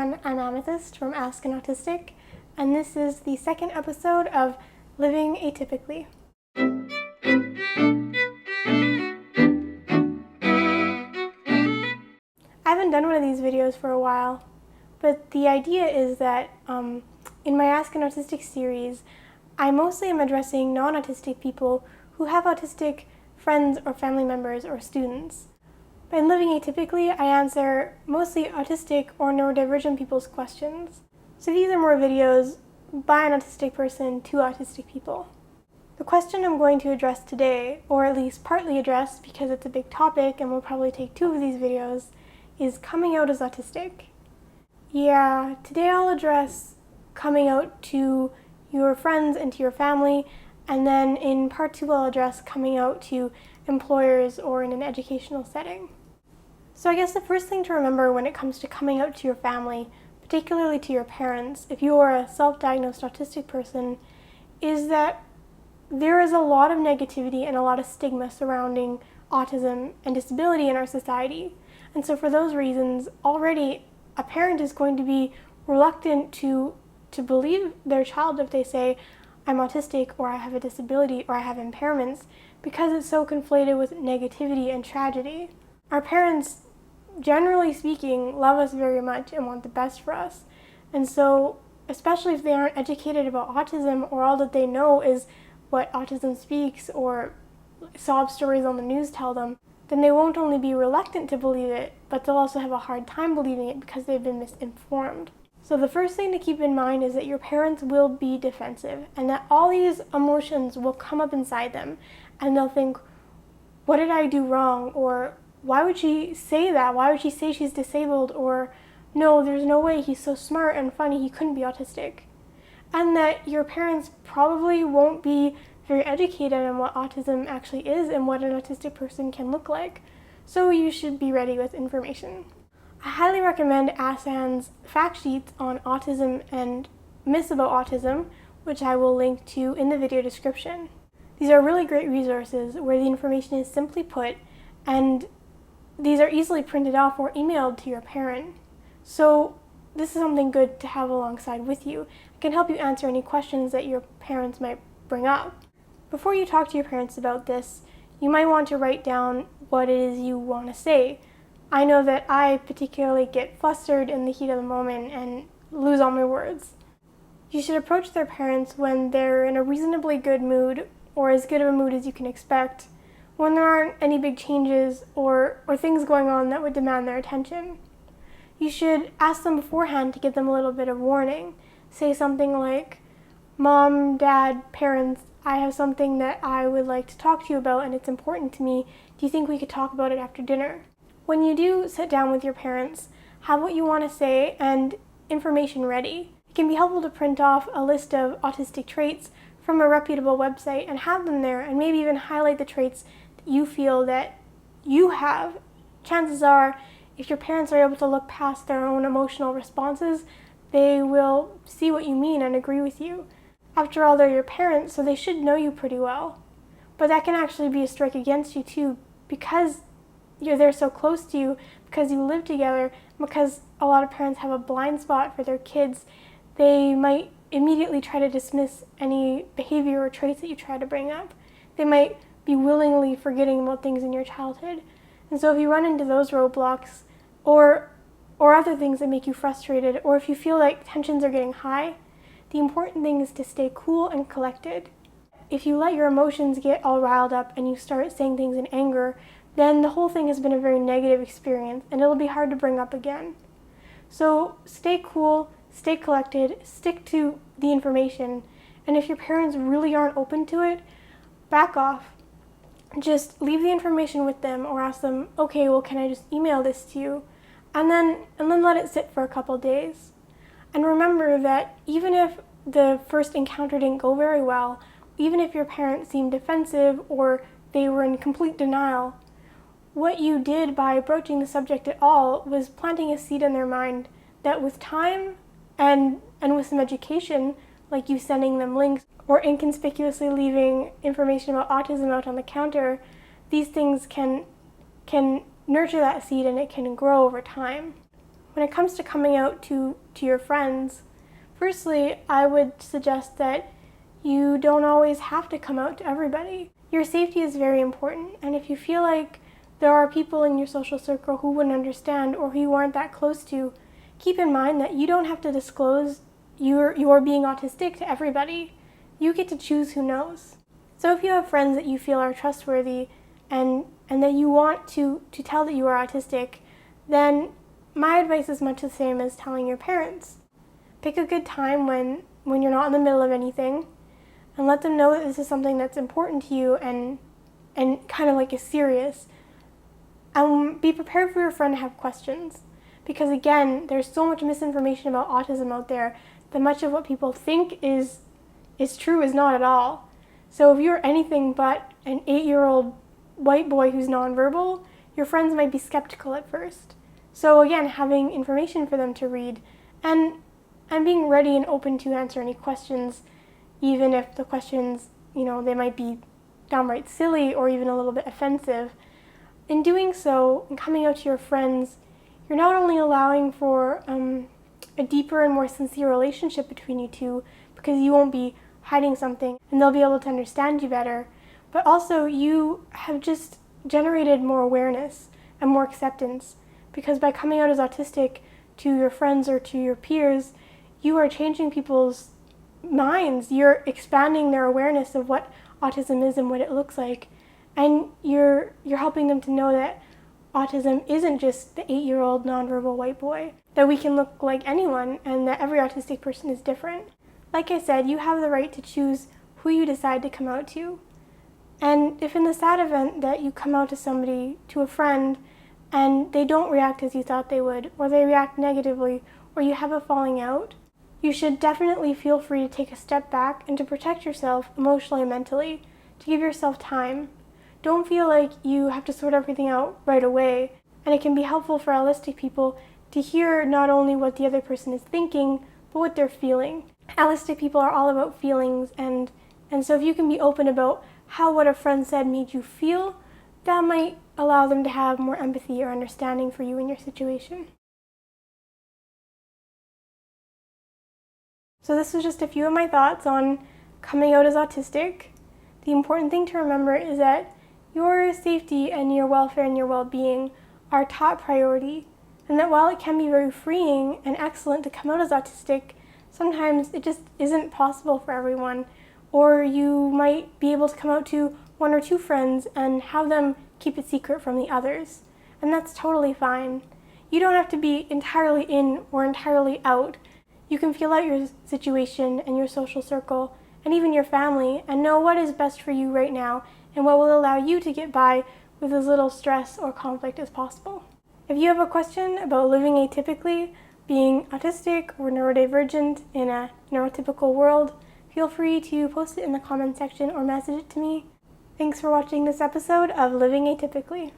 everyone, I'm Amethyst from Ask an Autistic, and this is the second episode of Living Atypically. I haven't done one of these videos for a while, but the idea is that in my Ask an Autistic series, I mostly am addressing non-autistic people who have autistic friends or family members or students. In Living Atypically, I answer mostly autistic or neurodivergent people's questions. So these are more videos by an autistic person to autistic people. The question I'm going to address today, or at least partly address because it's a big topic and will probably take 2 of these videos, is coming out as autistic. Yeah, today I'll address coming out to your friends and to your family, and then in part 2 I'll address coming out to employers or in an educational setting. So I guess the first thing to remember when it comes to coming out to your family, particularly to your parents, if you are a self-diagnosed autistic person, is that there is a lot of negativity and a lot of stigma surrounding autism and disability in our society. And so for those reasons, already a parent is going to be reluctant to believe their child if they say, I'm autistic, or I have a disability, or I have impairments, because it's so conflated with negativity and tragedy. Our parents, generally speaking, love us very much and want the best for us. And so, especially if they aren't educated about autism, or all that they know is what autism speaks or sob stories on the news tell them, then they won't only be reluctant to believe it, but they'll also have a hard time believing it because they've been misinformed. So the first thing to keep in mind is that your parents will be defensive, and that all these emotions will come up inside them, and they'll think, what did I do wrong? Or why would she say that? Why would she say she's disabled? Or no, there's no way, he's so smart and funny, he couldn't be autistic. And that your parents probably won't be very educated on what autism actually is and what an autistic person can look like. So you should be ready with information. I highly recommend ASAN's fact sheets on autism and myths about autism, which I will link to in the video description. These are really great resources where the information is simply put, and these are easily printed off or emailed to your parent. So this is something good to have alongside with you. It can help you answer any questions that your parents might bring up. Before you talk to your parents about this, you might want to write down what it is you want to say. I know that I particularly get flustered in the heat of the moment and lose all my words. You should approach their parents when they're in a reasonably good mood, or as good of a mood as you can expect, when there aren't any big changes or things going on that would demand their attention. You should ask them beforehand to give them a little bit of warning. Say something like, Mom, Dad, parents, I have something that I would like to talk to you about and it's important to me. Do you think we could talk about it after dinner? When you do sit down with your parents, have what you want to say and information ready. It can be helpful to print off a list of autistic traits from a reputable website and have them there, and maybe even highlight the traits that you feel that you have. Chances are, if your parents are able to look past their own emotional responses, they will see what you mean and agree with you. After all, they're your parents, so they should know you pretty well. But that can actually be a strike against you too, because they're so close to you, because you live together, because a lot of parents have a blind spot for their kids. They might immediately try to dismiss any behavior or traits that you try to bring up. They might be willingly forgetting about things in your childhood. And so if you run into those roadblocks, or other things that make you frustrated, or if you feel like tensions are getting high, the important thing is to stay cool and collected. If you let your emotions get all riled up and you start saying things in anger, then the whole thing has been a very negative experience and it'll be hard to bring up again. So stay cool, stay collected, stick to the information, and if your parents really aren't open to it, back off. Just leave the information with them or ask them, okay, well, can I just email this to you? And then let it sit for a couple days. And remember that even if the first encounter didn't go very well, even if your parents seemed defensive or they were in complete denial, what you did by approaching the subject at all was planting a seed in their mind that with time and with some education, like you sending them links or inconspicuously leaving information about autism out on the counter, these things can nurture that seed and it can grow over time. when it comes to coming out to your friends, firstly, I would suggest that you don't always have to come out to everybody. Your safety is very important, and if you feel like there are people in your social circle who wouldn't understand or who you aren't that close to, keep in mind that you don't have to disclose you're being autistic to everybody. You get to choose who knows. So if you have friends that you feel are trustworthy and that you want to tell that you are autistic, then my advice is much the same as telling your parents. Pick a good time when you're not in the middle of anything, and let them know that this is something that's important to you and kind of like is serious. And be prepared for your friend to have questions. Because again, there's so much misinformation about autism out there that much of what people think is true is not at all. So if you're anything but an 8-year-old white boy who's nonverbal, your friends might be skeptical at first. So again, having information for them to read and being ready and open to answer any questions, even if the questions, they might be downright silly or even a little bit offensive. In doing so, and coming out to your friends, you're not only allowing for a deeper and more sincere relationship between you two, because you won't be hiding something and they'll be able to understand you better, but also you have just generated more awareness and more acceptance, because by coming out as autistic to your friends or to your peers, you are changing people's minds. You're expanding their awareness of what autism is and what it looks like, and you're helping them to know that autism isn't just the 8-year-old nonverbal white boy, that we can look like anyone and that every autistic person is different. Like I said, you have the right to choose who you decide to come out to. And if in the sad event that you come out to somebody, to a friend, and they don't react as you thought they would, or they react negatively, or you have a falling out, you should definitely feel free to take a step back and to protect yourself emotionally and mentally, to give yourself time. Don't feel like you have to sort everything out right away, and it can be helpful for autistic people to hear not only what the other person is thinking, but what they're feeling. Autistic people are all about feelings, and so if you can be open about how what a friend said made you feel, that might allow them to have more empathy or understanding for you in your situation. So this was just a few of my thoughts on coming out as autistic. The important thing to remember is that your safety and your welfare and your well-being are top priority, and that while it can be very freeing and excellent to come out as autistic, sometimes it just isn't possible for everyone, or you might be able to come out to 1 or 2 friends and have them keep it secret from the others, and that's totally fine. You don't have to be entirely in or entirely out. You can feel out your situation and your social circle and even your family and know what is best for you right now and what will allow you to get by with as little stress or conflict as possible. If you have a question about living atypically, being autistic or neurodivergent in a neurotypical world, feel free to post it in the comment section or message it to me. Thanks for watching this episode of Living Atypically.